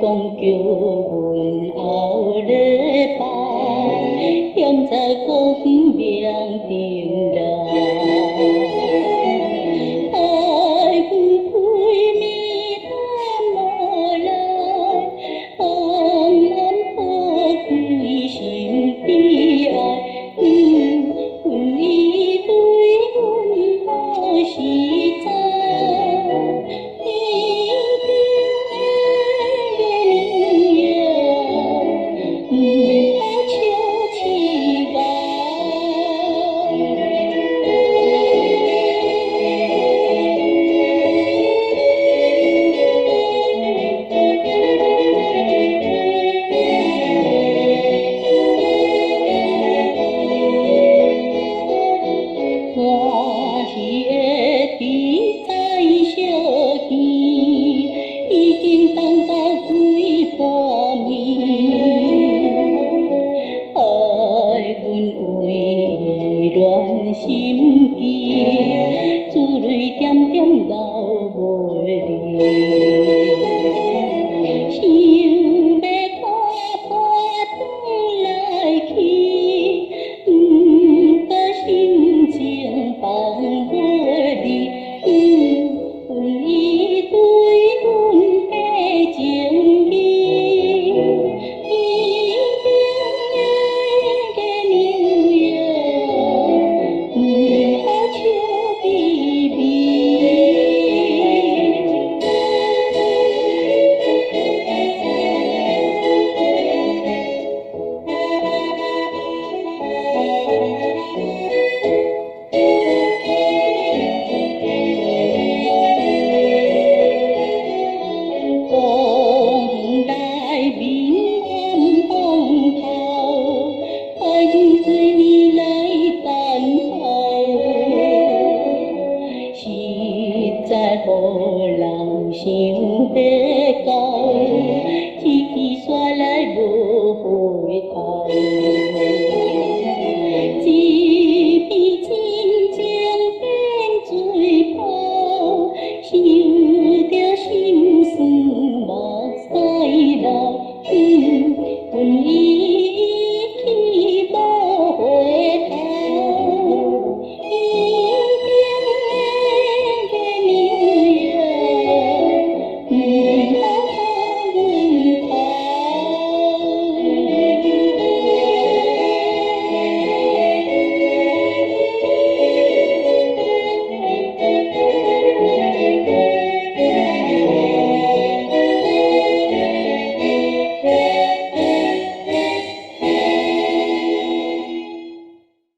讲叫阮后日拜，现在讲命定来。爱阮开暝探无来，安安好开心悲哀。阮伊对阮好实在。欢喜的比赛小见，已经等到几半暝。爱阮为恋心机，珠泪点点流袂离。想要看破转来去，过心情放袂离。阮伊对阮的情意，伊定的明月，好笑微微。风来明暗风头，爱阮对你来等候。实在予人想得到，一支煞来无回头。一边亲情变水泡，想着心酸目屎流。阮伊。